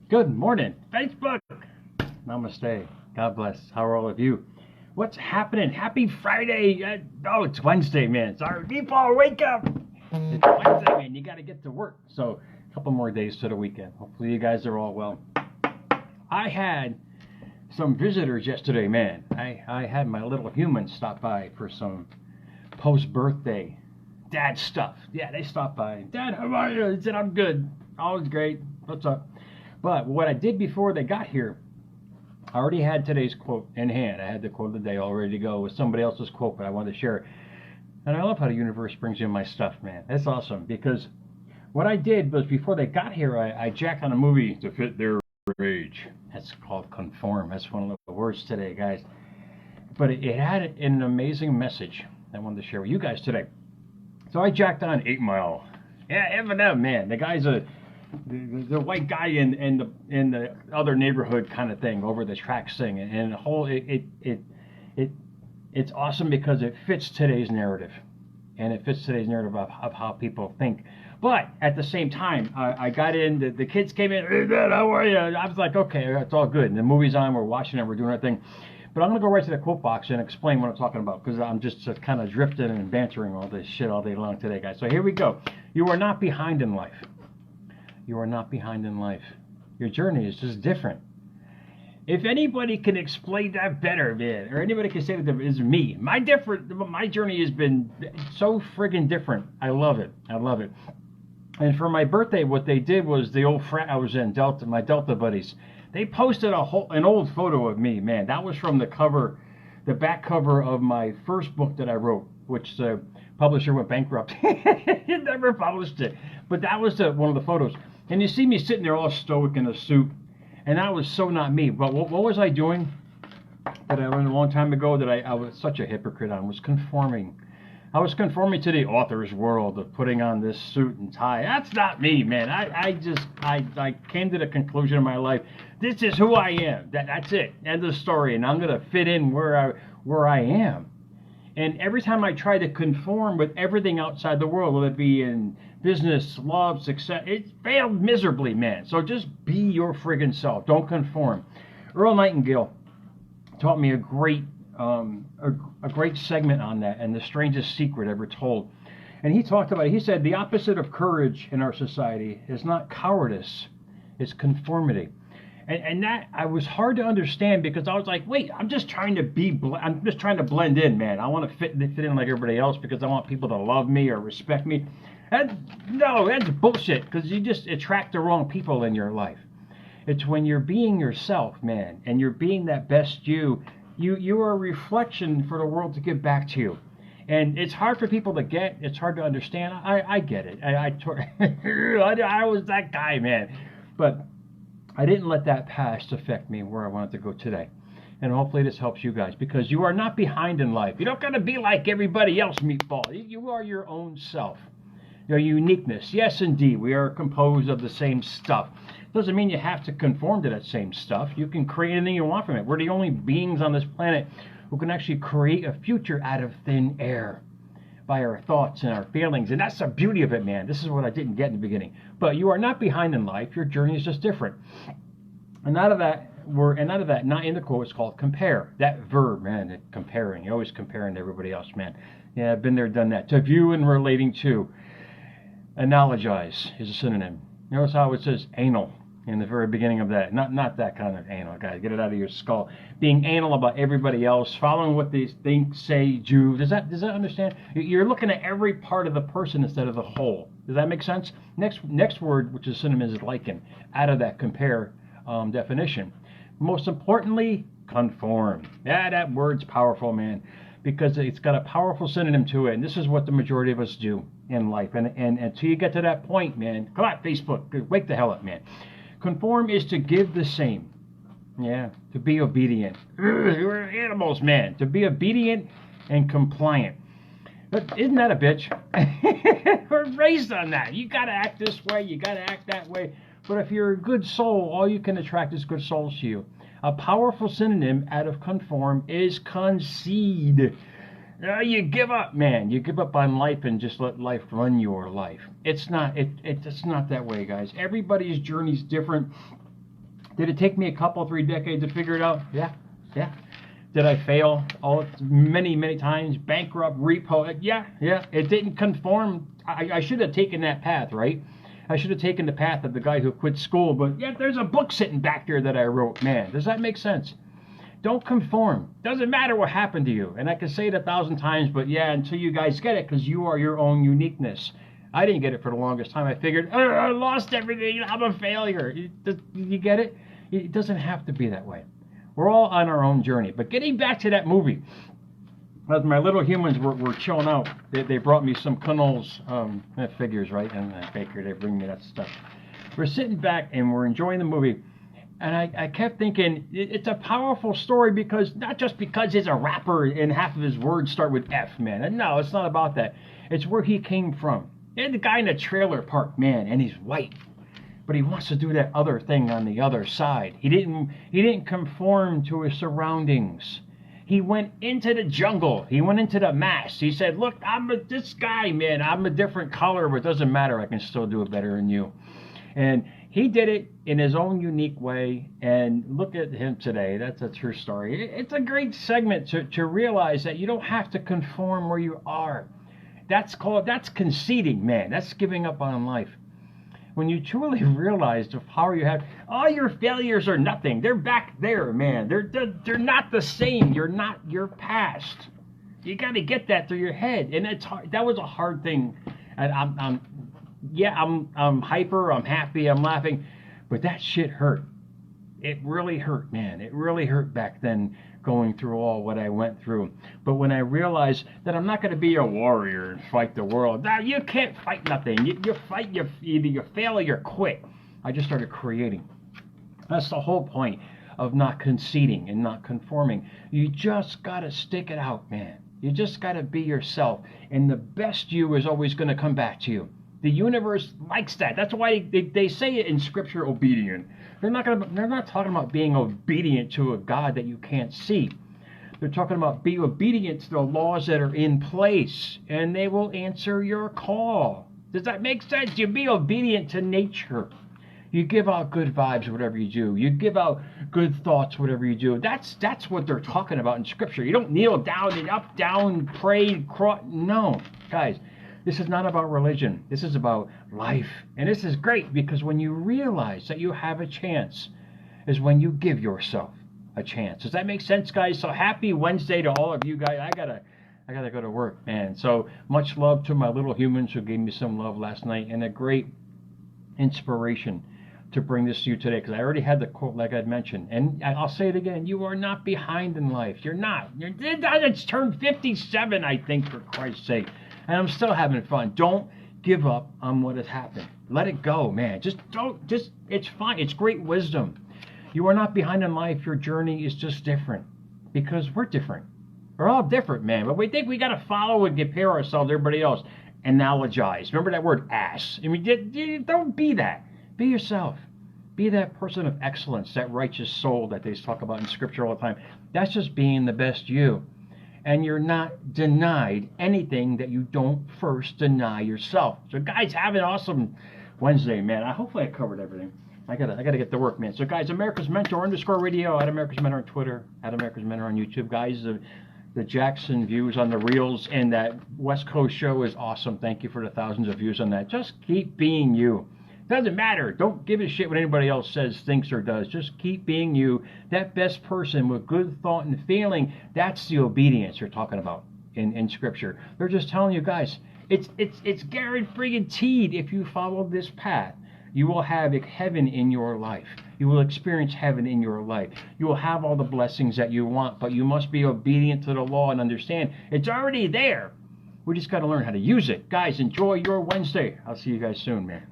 Good morning, Facebook. Namaste. God bless. How are all of you? What's happening? Happy Friday. Oh, it's Wednesday, man. Sorry, people, wake up. It's Wednesday, man. You got to get to work. So, a couple more days to the weekend. Hopefully, you guys are all well. I had some visitors yesterday, man. I had my little human stop by for some post-birthday dad stuff. Yeah, they stopped by. Dad, how are you? I said, I'm good. Always great. What's up? But what I did before they got here, I already had today's quote in hand. I had the quote of the day all ready to go with somebody else's quote, but I wanted to share it. And I love how the universe brings in my stuff, man. That's awesome because what I did was before they got here, I jacked on a movie to fit their age. That's called conform. That's one of the words today, guys. But it had an amazing message I wanted to share with you guys today. So I jacked on 8 Mile. Yeah, Eminem, man. The guy's the white guy in the other neighborhood kind of thing over the track singing, and the whole it's awesome because it fits today's narrative, and it fits today's narrative of how people think. But at the same time, I got in. The kids came in. Hey, Dad, how are you? I was like, okay, it's all good. And the movie's on. We're watching it. We're doing our thing. But I'm going to go right to the quote box and explain what I'm talking about because I'm just kind of drifting and bantering all this shit all day long today, guys. So here we go. You are not behind in life. You are not behind in life. Your journey is just different. If anybody can explain that better, man, or anybody can say that it's me. My journey has been so friggin' different. I love it. I love it. And for my birthday, what they did was the old frat I was in, Delta, my Delta buddies. They posted an old photo of me, man. That was from the back cover of my first book that I wrote, which the publisher went bankrupt. He never published it. But that was one of the photos. And you see me sitting there all stoic in a suit. And that was so not me. But what was I doing that I learned a long time ago that I was such a hypocrite on? Was conforming. I was conforming to the author's world of putting on this suit and tie. That's not me, man. I came to the conclusion in my life. This is who I am. That's it. End of story. And I'm gonna fit in where I am. And every time I try to conform with everything outside the world, whether it be in business, love, success, it failed miserably, man. So just be your friggin' self. Don't conform. Earl Nightingale taught me a great segment on that, and the strangest secret ever told. And he talked about it. He said the opposite of courage in our society is not cowardice, it's conformity. And that I was hard to understand because I was like, wait, I'm just trying to blend in, man. I want to fit in like everybody else because I want people to love me or respect me. No, that's bullshit because you just attract the wrong people in your life. It's when you're being yourself, man, and you're being that best you are a reflection for the world to give back to you. And it's hard for people to get. It's hard to understand. I get it. I was that guy, man. But I didn't let that past affect me where I wanted to go today. And hopefully this helps you guys because you are not behind in life. You don't got to be like everybody else, meatball. You are your own self. Your uniqueness. Yes, indeed, we are composed of the same stuff. Doesn't mean you have to conform to that same stuff. You can create anything you want from it. We're the only beings on this planet who can actually create a future out of thin air by our thoughts and our feelings. And that's the beauty of it, man. This is what I didn't get in the beginning. But you are not behind in life. Your journey is just different. And out of that, not in the quote, it's called compare. That verb, man, comparing. You're always comparing to everybody else, man. Yeah, I've been there, done that. To view and relating to. Analogize is a synonym. Notice how it says anal in the very beginning of that. Not that kind of anal, guys. Get it out of your skull. Being anal about everybody else, following what they think, say, do. Does that understand? You're looking at every part of the person instead of the whole. Does that make sense? Next word, which is synonym, is liken. Out of that compare definition. Most importantly, conform. Yeah, that word's powerful, man, because it's got a powerful synonym to it. And this is what the majority of us do in life. And until you get to that point, man, come on, Facebook, wake the hell up, man. Conform is to give the same. Yeah, to be obedient. We're animals, man. To be obedient and compliant. But isn't that a bitch? We're raised on that. You got to act this way. You got to act that way. But if you're a good soul, all you can attract is good souls to you. A powerful synonym out of conform is concede. You give up, man. You give up on life and just let life run your life. It's not that way, guys. Everybody's journey's different. Did it take me a couple, 3 decades to figure it out? Yeah, yeah. Did I fail many times? Bankrupt, repo? Yeah. It didn't conform. I should have taken that path, right? I should have taken the path of the guy who quit school, but yeah, there's a book sitting back there that I wrote. Man, does that make sense? Don't conform. Doesn't matter what happened to you. And I can say it 1,000 times, but yeah, until you guys get it, because you are your own uniqueness. I didn't get it for the longest time. I figured, I lost everything. I'm a failure. You get it? It doesn't have to be that way. We're all on our own journey. But getting back to that movie, as my little humans were chilling out, they brought me some Canoles figures, right? And the baker, they bring me that stuff. We're sitting back and we're enjoying the movie. And I kept thinking, it's a powerful story because, not just because he's a rapper and half of his words start with F, man. And no, it's not about that. It's where he came from. And the guy in the trailer park, man, and he's white. But he wants to do that other thing on the other side. He didn't conform to his surroundings. He went into the jungle. He went into the mass. He said, look, this guy, man. I'm a different color, but it doesn't matter. I can still do it better than you. And he did it in his own unique way. And look at him today. That's a true story. It's a great segment to realize that you don't have to conform where you are. That's conceding, man. That's giving up on life. When you truly realize the power you have, all your failures are nothing. They're back there, man. They're not the same. You're not your past. You got to get that through your head, and it's hard. That was a hard thing. And I'm hyper. I'm happy. I'm laughing, but that shit hurt. It really hurt, man. It really hurt back then, going through all what I went through. But when I realized that I'm not going to be a warrior and fight the world, now you can't fight nothing. You fight, either you fail or you quit. I just started creating. That's the whole point of not conceding and not conforming. You just got to stick it out, man. You just got to be yourself. And the best you is always going to come back to you. The universe likes that. That's why they say it in Scripture, obedient. They're not talking about being obedient to a God that you can't see. They're talking about being obedient to the laws that are in place, and they will answer your call. Does that make sense? You be obedient to nature. You give out good vibes, whatever you do. You give out good thoughts, whatever you do. That's what they're talking about in Scripture. You don't kneel down and up, down, pray, crawl. No, guys. This is not about religion. This is about life. And this is great because when you realize that you have a chance is when you give yourself a chance. Does that make sense, guys? So happy Wednesday to all of you guys. I gotta go to work, man. So much love to my little humans who gave me some love last night, and a great inspiration to bring this to you today, because I already had the quote like I'd mentioned, and I'll say it again. You are not behind in life. You're not. It's turned 57, I think, for Christ's sake. And I'm still having fun. Don't give up on what has happened. Let it go, man. It's fine. It's great wisdom. You are not behind in life. Your journey is just different because we're different. We're all different, man. But we think we got to follow and compare ourselves to everybody else. Analogize. Remember that word ass. I mean, don't be that. Be yourself. Be that person of excellence, that righteous soul that they talk about in Scripture all the time. That's just being the best you. And you're not denied anything that you don't first deny yourself. So guys, have an awesome Wednesday, man. Hopefully I covered everything. I gotta get to work, man. So guys, America's Mentor _radio, at America's Mentor on Twitter, at America's Mentor on YouTube. Guys, the Jackson views on the Reels and that West Coast show is awesome. Thank you for the thousands of views on that. Just keep being you. Doesn't matter. Don't give a shit what anybody else says, thinks, or does. Just keep being you. That best person with good thought and feeling, that's the obedience you're talking about in Scripture. They're just telling you guys, it's guaranteed if you follow this path, you will have heaven in your life. You will experience heaven in your life. You will have all the blessings that you want, but you must be obedient to the law and understand it's already there. We just got to learn how to use it. Guys, enjoy your Wednesday. I'll see you guys soon, man.